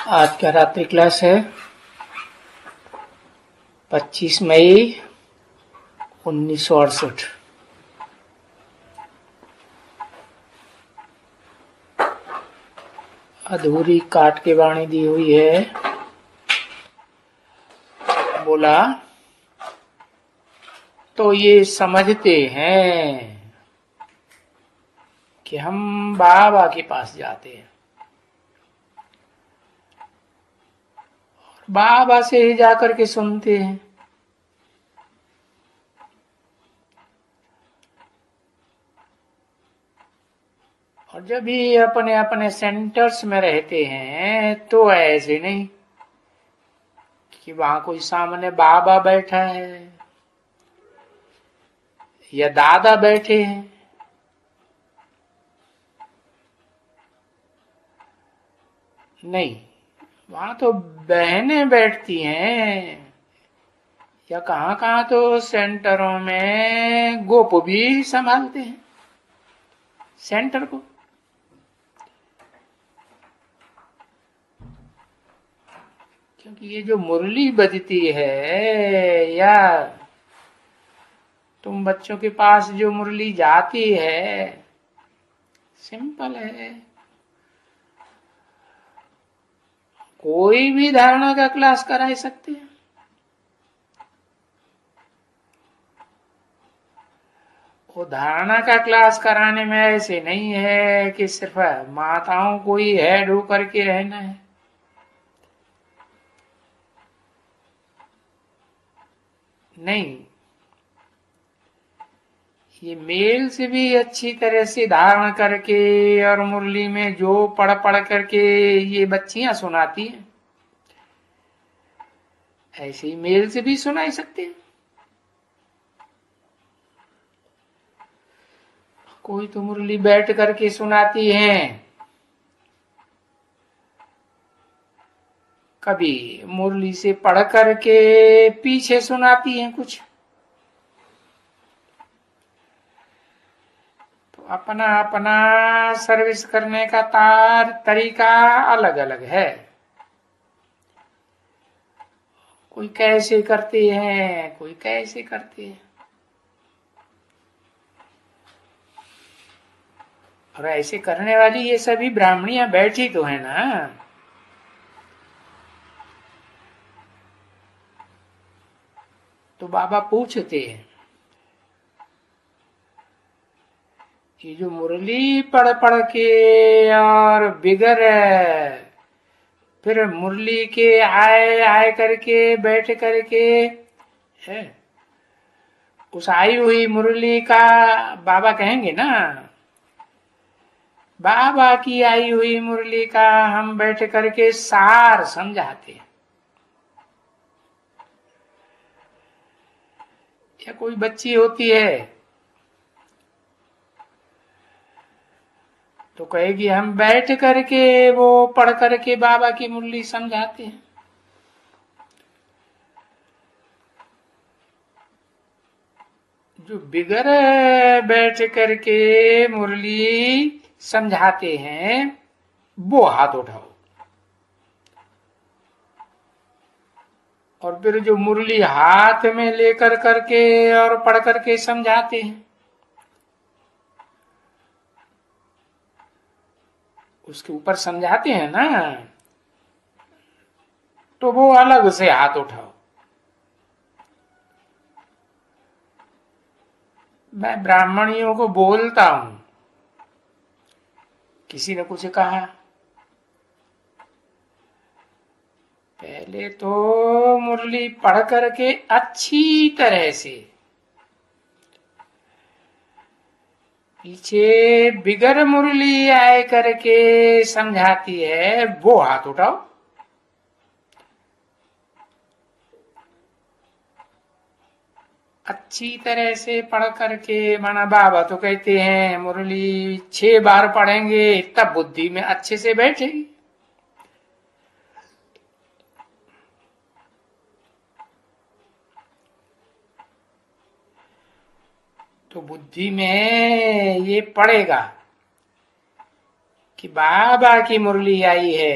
आज का रात्रि क्लास है 25 मई 1968। अधूरी काट के वाणी दी हुई है। बोला तो ये समझते हैं कि हम बाबा के पास जाते हैं, बाबा से ही जाकर के सुनते हैं। और जब भी अपने अपने सेंटर्स में रहते हैं तो ऐसे नहीं कि वहां कोई सामने बाबा बैठा है या दादा बैठे हैं। नहीं, वहां तो बहनें बैठती हैं, या कहां कहां तो सेंटरों में गोप भी संभालते हैं सेंटर को। क्योंकि ये जो मुरली बजती है यार, तुम बच्चों के पास जो मुरली जाती है सिंपल है। कोई भी धारणा का क्लास करा सकते हैं। वो धारणा का क्लास कराने में ऐसे नहीं है कि सिर्फ माताओं को ही हेड होकर के रहना है। नहीं, ये मेल से भी अच्छी तरह से धारण करके और मुरली में जो पढ़ पढ़ करके ये बच्चियां सुनाती हैं, ऐसे ही मेल से भी सुना ही सकते हैं। कोई तो मुरली बैठ करके सुनाती हैं, कभी मुरली से पढ़ करके पीछे सुनाती हैं कुछ। तो अपना अपना सर्विस करने का तरीका अलग अलग है। कोई कैसे करते हैं, कोई कैसे करते हैं। और ऐसे करने वाली ये सभी ब्राह्मणियां बैठी तो है ना। तो बाबा पूछते हैं, ये जो मुरली पढ़ पढ़ के और बिगर फिर मुरली के आए आए करके बैठ करके है, उस आई हुई मुरली का बाबा कहेंगे ना, बाबा की आई हुई मुरली का हम बैठ करके सार समझाते हैं। या कोई बच्ची होती है तो कहेगी हम बैठ करके वो पढ़ करके बाबा की मुरली समझाते हैं। जो बिगर बैठ करके मुरली समझाते हैं वो हाथ उठाओ। और फिर जो मुरली हाथ में लेकर करके और पढ़ करके समझाते हैं, उसके ऊपर समझाते हैं ना, तो वो अलग से हाथ उठाओ। मैं ब्राह्मणियों को बोलता हूं, किसी ने कुछ कहा, पहले तो मुरली पढ़ करके अच्छी तरह से, पीछे बिगर मुरली आए करके समझाती है वो हाथ उठाओ। अच्छी तरह से पढ़ करके, माना बाबा तो कहते हैं मुरली 6 बार पढ़ेंगे तब बुद्धि में अच्छे से बैठेगी। तो बुद्धि में ये पड़ेगा कि बाबा की मुरली आई है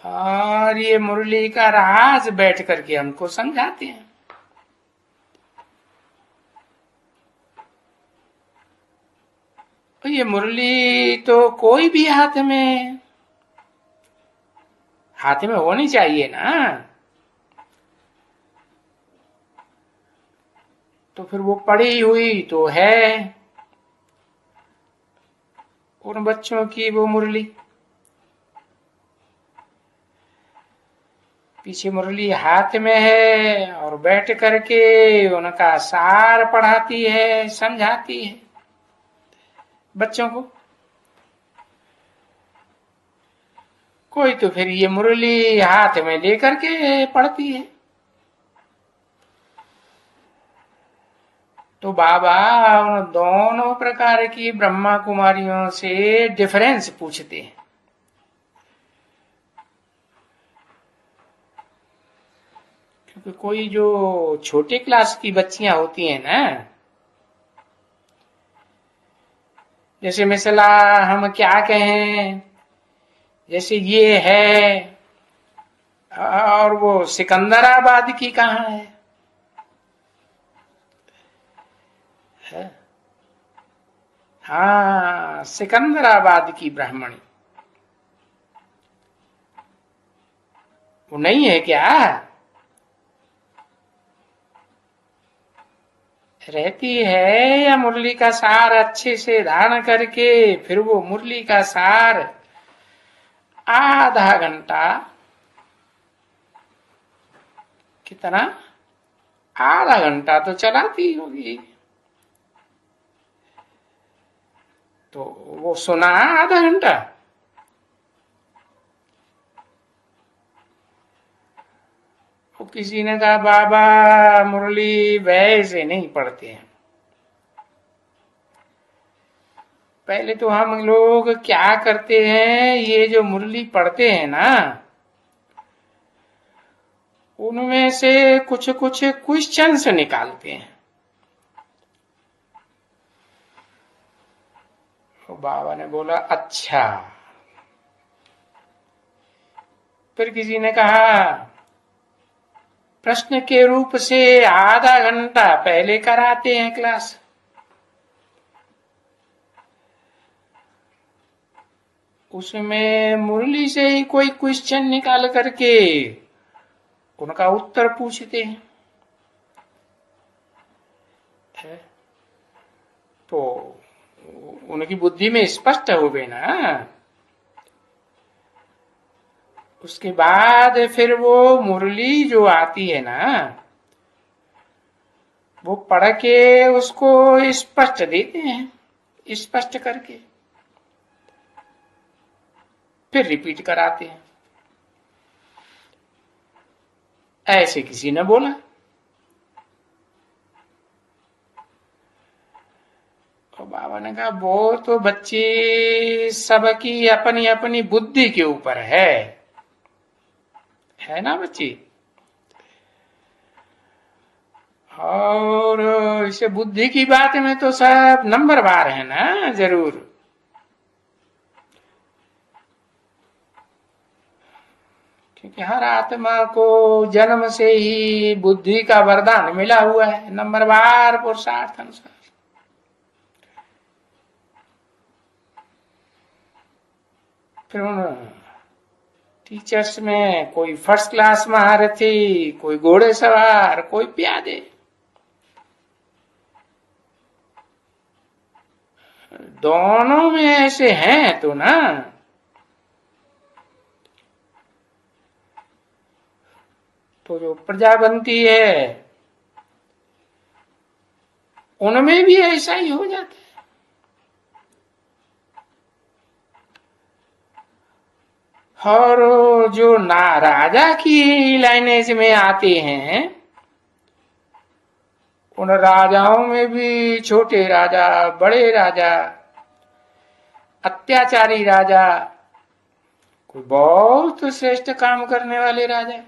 और ये मुरली का राज बैठ करके हमको समझाते हैं। तो ये मुरली तो कोई भी हाथ में होनी चाहिए ना। तो फिर वो पड़ी हुई तो है उन बच्चों की वो मुरली, पीछे मुरली हाथ में है और बैठ करके उनका सार पढ़ाती है, समझाती है बच्चों को। कोई तो फिर ये मुरली हाथ में लेकर के पढ़ती है। तो बाबा उन दोनों प्रकार की ब्रह्मा कुमारियों से डिफरेंस पूछते हैं। क्योंकि कोई जो छोटे क्लास की बच्चियां होती हैं ना, जैसे मिसला हम क्या कहें, जैसे ये है और वो सिकंदराबाद की कहाँ है? हाँ, सिकंदराबाद की ब्राह्मणी वो नहीं है क्या? रहती है या मुरली का सार अच्छे से धारण करके फिर वो मुरली का सार आधा घंटा, कितना, आधा घंटा तो चलाती होगी। तो वो सुना आधा घंटा। तो किसी ने कहा बाबा मुरली वैसे नहीं पढ़ते हैं। पहले तो हम लोग क्या करते हैं, ये जो मुरली पढ़ते हैं ना, उनमें से कुछ कुछ क्वेश्चंस निकालते हैं। तो बाबा ने बोला अच्छा। फिर किसी ने कहा प्रश्न के रूप से आधा घंटा पहले कराते हैं क्लास, उसमें मुरली से ही कोई क्वेश्चन निकाल करके उनका उत्तर पूछते हैं। तो उनकी बुद्धि में स्पष्ट हो गए ना। उसके बाद फिर वो मुरली जो आती है ना, वो पढ़ के उसको स्पष्ट देते हैं, स्पष्ट करके फिर रिपीट कराते हैं। ऐसे किसी ने बोला। तो बाबा ने कहा वो तो बच्चे सबकी अपनी अपनी बुद्धि के ऊपर है ना बच्ची। और इसे बुद्धि की बात में तो सब नंबर बार है ना, जरूर। क्योंकि हर आत्मा को जन्म से ही बुद्धि का वरदान मिला हुआ है, नंबरवार पुरुषार्थ अनुसार। फिर उन टीचर्स में कोई फर्स्ट क्लास महारथी, कोई घोड़े सवार, कोई प्यादे, दोनों में ऐसे हैं तो ना। तो जो प्रजा बनती है उनमें भी ऐसा ही हो जाता है। और जो ना राजा की लाइनेज में आते हैं, उन राजाओं में भी छोटे राजा, बड़े राजा, अत्याचारी राजा, कोई बहुत श्रेष्ठ काम करने वाले राजा,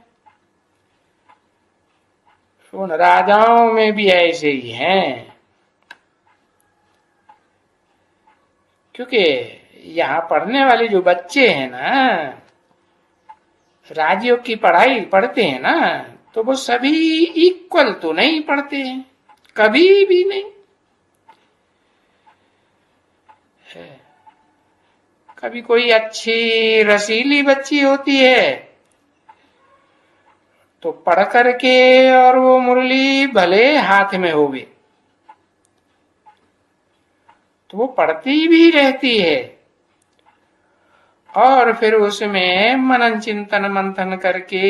उन राजाओं में भी ऐसे ही हैं। क्योंकि यहाँ पढ़ने वाले जो बच्चे हैं ना, राजयोग की पढ़ाई पढ़ते हैं ना, तो वो सभी इक्वल तो नहीं पढ़ते हैं, कभी भी नहीं। कभी कोई अच्छी रसीली बच्ची होती है तो पढ़ करके, और वो मुरली भले हाथ में होवे तो वो पढ़ती भी रहती है, और फिर उसमें मनन चिंतन मंथन करके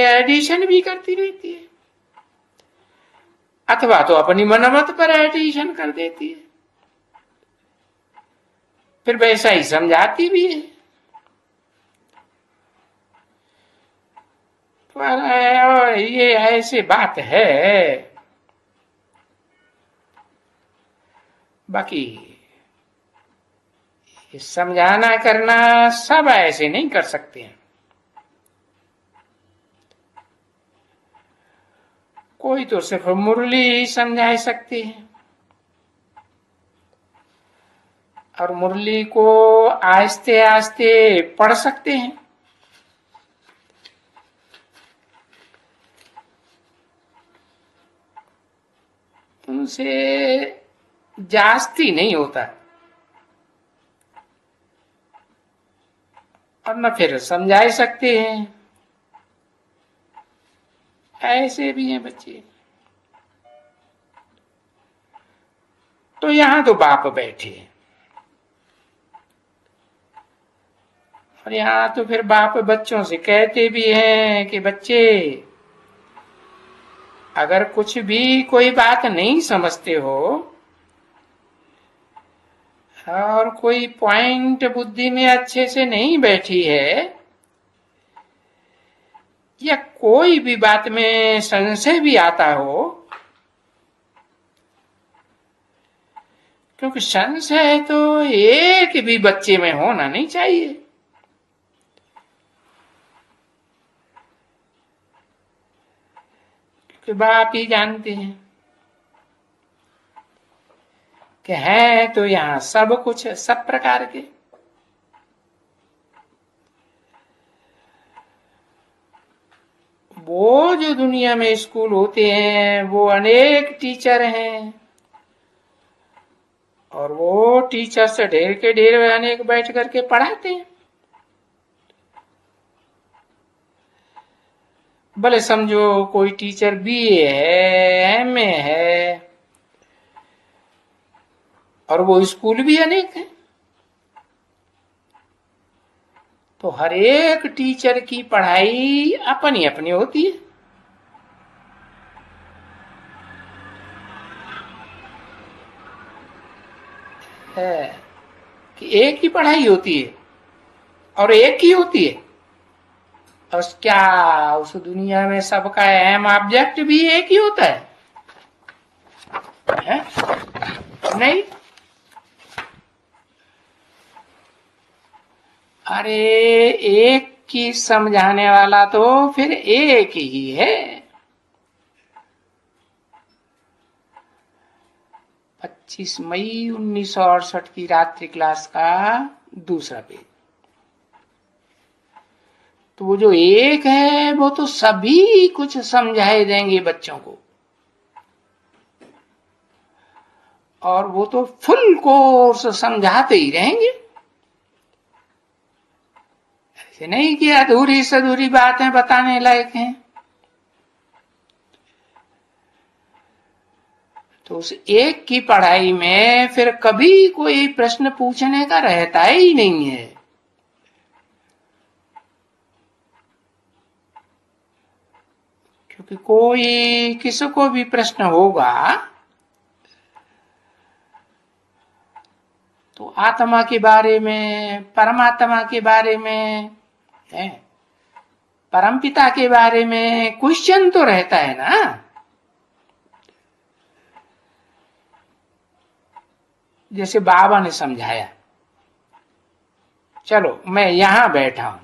एडिशन भी करती रहती है, अथवा तो अपनी मनमत पर एडिशन कर देती है, फिर वैसा ही समझाती भी है। तो ये ऐसी बात है। बाकी समझाना करना सब ऐसे नहीं कर सकते हैं। कोई तो सिर्फ मुरली ही समझा सकते हैं, और मुरली को आस्ते आस्ते पढ़ सकते हैं। उनसे जास्ती नहीं होता, और न फिर समझा सकते हैं। ऐसे भी हैं बच्चे। तो यहां तो बाप बैठे, और यहां तो फिर बाप बच्चों से कहते भी हैं कि बच्चे, अगर कुछ भी कोई बात नहीं समझते हो, और कोई पॉइंट बुद्धि में अच्छे से नहीं बैठी है, या कोई भी बात में संशय भी आता हो, क्योंकि संशय तो एक भी बच्चे में होना नहीं चाहिए। क्योंकि बाप ही जानते हैं कि है तो यहां सब कुछ, सब प्रकार के। वो जो दुनिया में स्कूल होते हैं वो अनेक टीचर हैं, और वो टीचर से ढेर के ढेर अनेक बैठ करके पढ़ाते हैं। भले समझो कोई टीचर बीए है, एमए है, और वो स्कूल भी अनेक है, तो हर एक टीचर की पढ़ाई अपनी अपनी होती है कि एक ही पढ़ाई होती है और एक ही होती है। और क्या उस दुनिया में सबका अहम ऑब्जेक्ट भी एक ही होता है? नहीं। अरे एक की समझाने वाला तो फिर एक ही है। 25 मई 1968 की रात्रि क्लास का दूसरा पेज। तो वो जो एक है वो तो सभी कुछ समझाए देंगे बच्चों को, और वो तो फुल कोर्स समझाते ही रहेंगे। ऐसे नहीं कि अधूरी से अधूरी बातें बताने लायक हैं। तो उस एक की पढ़ाई में फिर कभी कोई प्रश्न पूछने का रहता ही नहीं है। क्योंकि कोई किसी को भी प्रश्न होगा तो आत्मा के बारे में, परमात्मा के बारे में, परमपिता के बारे में क्वेश्चन तो रहता है ना। जैसे बाबा ने समझाया, चलो मैं यहां बैठा हूं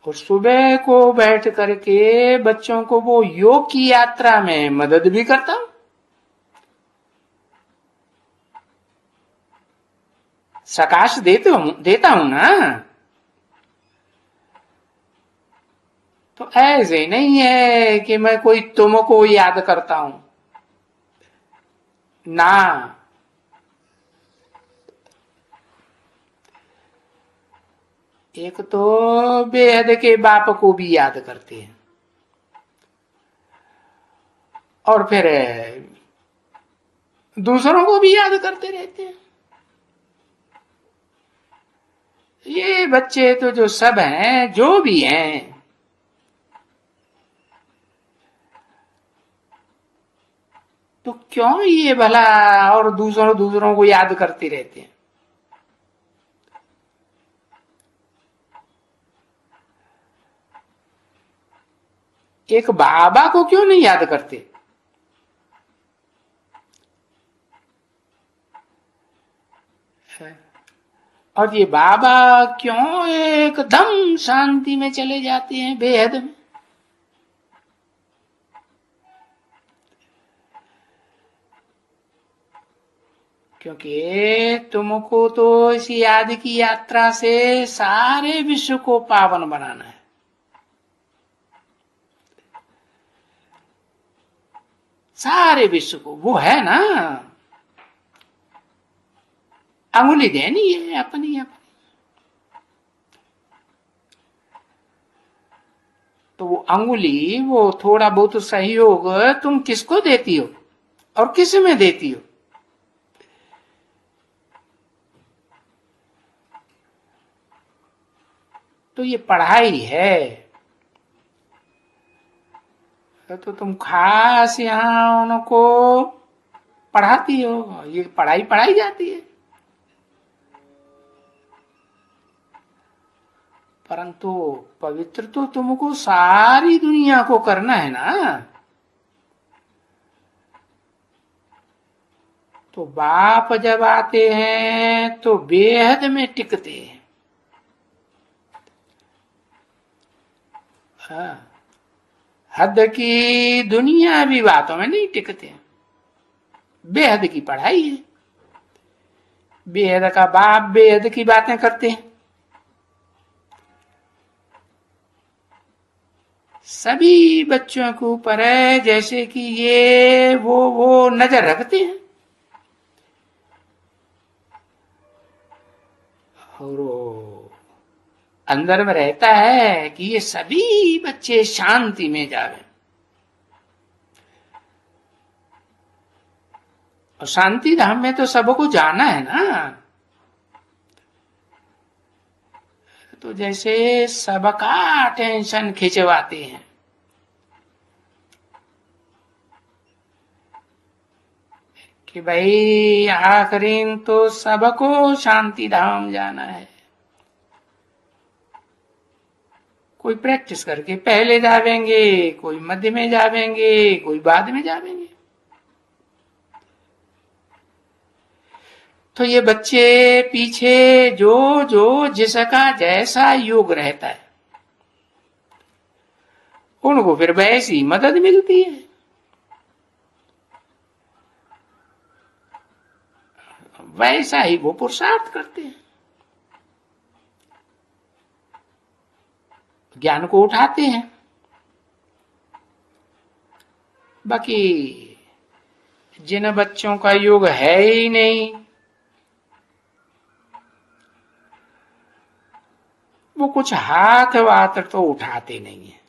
और सुबह को बैठ करके बच्चों को वो योग की यात्रा में मदद भी करता हूं, सकाश देता हूं ना। तो ऐसे नहीं है कि मैं कोई तुमको याद करता हूं ना। एक तो बेहद के बाप को भी याद करते हैं, और फिर दूसरों को भी याद करते रहते हैं। ये बच्चे तो जो सब हैं, जो भी हैं, तो क्यों ये भला और दूसरों दूसरों को याद करते रहते हैं? एक बाबा को क्यों नहीं याद करते? और ये बाबा क्यों एकदम शांति में चले जाते हैं, बेहद में? क्योंकि तुमको तो इस याद की यात्रा से सारे विश्व को पावन बनाना है। सारे विश्व को वो है ना, अंगुली देनी है अपनी अपनी। तो वो अंगुली, वो थोड़ा बहुत सहयोग तुम किसको देती हो और किस में देती हो? तो ये पढ़ाई है, तो तुम खास यहाँ उनको पढ़ाती हो, ये पढ़ाई पढ़ाई जाती है। परंतु पवित्र तो तुमको सारी दुनिया को करना है ना। तो बाप जब आते हैं तो बेहद में टिकते हैं। हाँ, हद की दुनिया भी बातों में नहीं टिकते। बेहद की पढ़ाई है, बेहद का बाप बेहद की बातें करते हैं। सभी बच्चों के ऊपर है, जैसे कि ये वो नजर रखते हैं। और वो अंदर में रहता है कि ये सभी बच्चे शांति में जावे। और शांति धाम में तो सबको जाना है ना। तो जैसे सबका टेंशन खिंचवाते हैं कि भाई आखिरी तो सबको शांति धाम जाना है। कोई प्रैक्टिस करके पहले जावेंगे, कोई मध्य में जावेंगे, कोई बाद में जावेंगे। तो ये बच्चे पीछे जो जो जिसका जैसा योग रहता है, उनको फिर वैसी मदद मिलती है। वैसा ही वो पुरुषार्थ करते हैं, ज्ञान को उठाते हैं। बाकी जिन बच्चों का योग है ही नहीं, वो कुछ हाथ वाथ तो उठाते नहीं है।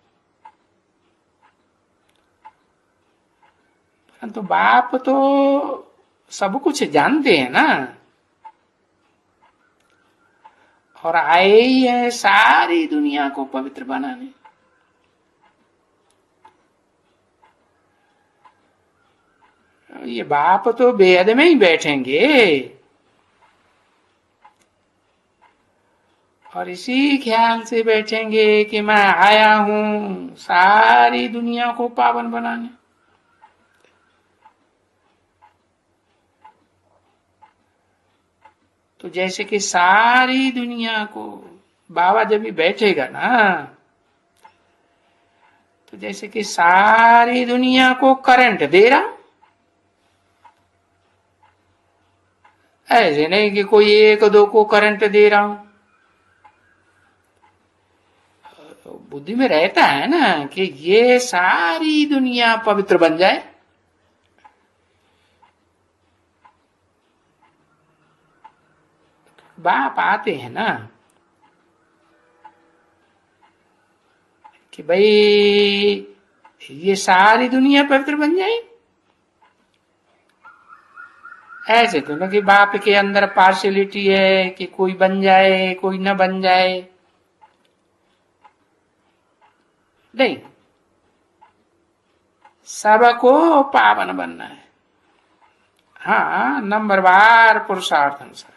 परंतु बाप तो सब कुछ जानते हैं ना, और आए ही है सारी दुनिया को पवित्र बनाने। ये बाप तो बेहद में ही बैठेंगे और इसी ख्याल से बैठेंगे कि मैं आया हूं सारी दुनिया को पावन बनाने। तो जैसे कि सारी दुनिया को बाबा जब भी बैठेगा ना, तो जैसे कि सारी दुनिया को करंट दे रहा, ऐसे नहीं कि कोई एक दो को करंट दे रहा हूं। बुद्धि में रहता है ना कि ये सारी दुनिया पवित्र बन जाए, बाप आते हैं ना कि भाई ये सारी दुनिया पवित्र बन जाए। ऐसे तो ना कि बाप के अंदर पार्शियलिटी है कि कोई बन जाए कोई न बन जाए, नहीं, सबको पावन बनना है। हाँ, नंबरवार पुरुषार्थ अनुसार।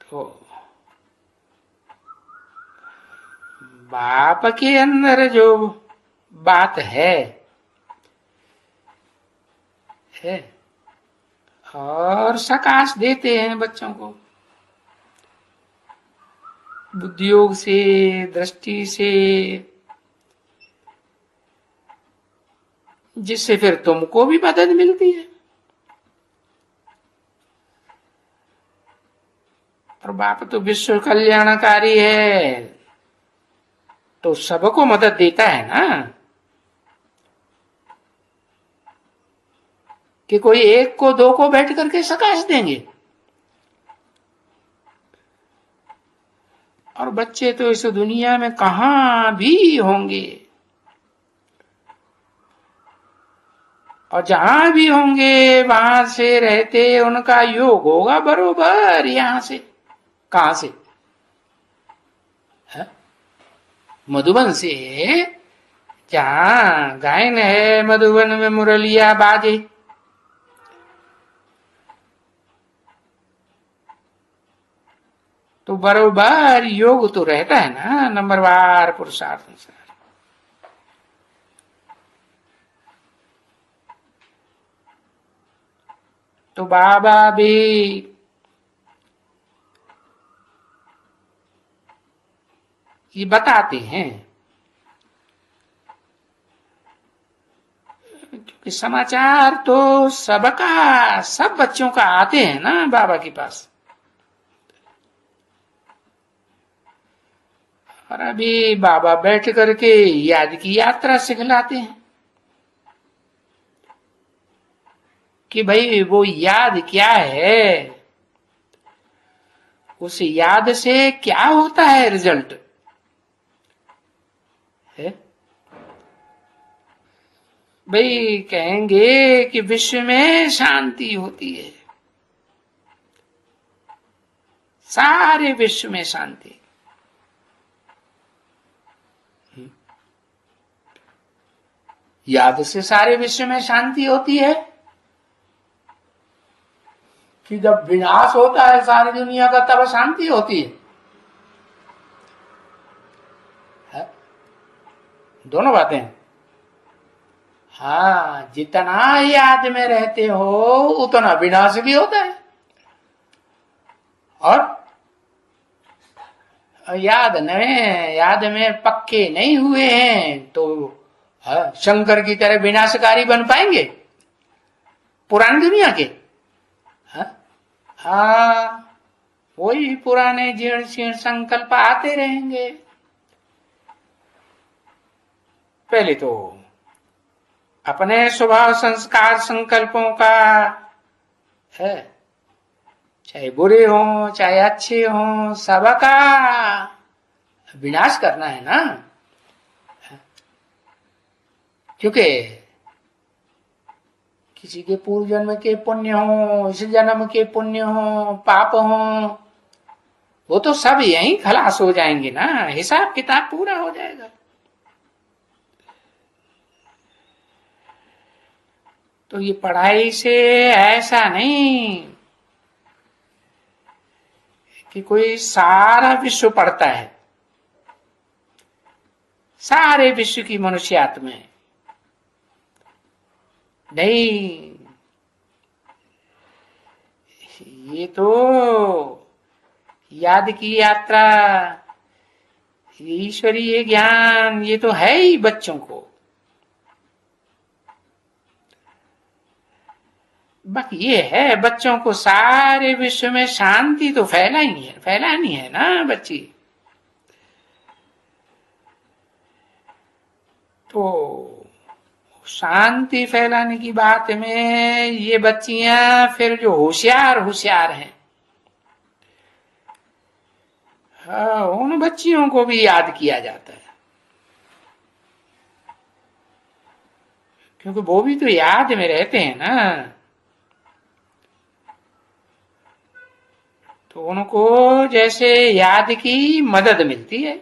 तो बाप के अंदर जो बात है और सकाश देते हैं बच्चों को बुद्धियोग से, दृष्टि से, जिससे फिर तुमको भी मदद मिलती है। और बाप तो विश्व कल्याणकारी है, तो सबको मदद देता है ना, कि कोई एक को दो को बैठ करके सकाश देंगे। और बच्चे तो इस दुनिया में कहां भी होंगे, और जहां भी होंगे वहां से रहते उनका योग होगा बरोबर यहां से। कहां से? है? मधुबन से। जहां गायन है मधुबन में मुरलिया बाजे, तो बरोबर योग तो रहता है ना, नंबरवार पुरुषार्थ अनुसार। तो बाबा भी ये बताते हैं, क्योंकि समाचार तो सबका, सब बच्चों का आते हैं ना बाबा के पास। और अभी बाबा बैठ करके याद की यात्रा सिखलाते हैं कि भाई वो याद क्या है, उस याद से क्या होता है रिजल्ट है। भाई कहेंगे कि विश्व में शांति होती है, सारे विश्व में शांति। याद से सारे विश्व में शांति होती है कि जब विनाश होता है सारी दुनिया का तब शांति होती है? दोनों बातें। हाँ, जितना याद में रहते हो उतना विनाश भी होता है, और याद में पक्के नहीं हुए हैं तो शंकर की तरह विनाशकारी बन पाएंगे पुरानी दुनिया के? हाँ, वही पुराने जीर्ण शीर्ण संकल्प आते रहेंगे। पहले तो अपने स्वभाव संस्कार संकल्पों का है, चाहे बुरे हो चाहे अच्छे हो, सबका विनाश करना है ना। क्योंकि किसी के पूर्व जन्म के पुण्य हो, इस जन्म के पुण्य हो, पाप हो, वो तो सब यहीं खलास हो जाएंगे ना, हिसाब किताब पूरा हो जाएगा। तो ये पढ़ाई से ऐसा नहीं कि कोई सारा विश्व पढ़ता है, सारे विश्व की मनुष्यात्मा है, नहीं। ये तो याद की यात्रा, ईश्वरीय ज्ञान, ये तो है ही बच्चों को। बाकी ये है, बच्चों को सारे विश्व में शांति तो फैलानी है ना बच्ची। तो शांति फैलाने की बात में ये बच्चियां फिर जो होशियार होशियार हैं, उन बच्चियों को भी याद किया जाता है, क्योंकि वो भी तो याद में रहते हैं ना। तो उनको जैसे याद की मदद मिलती है,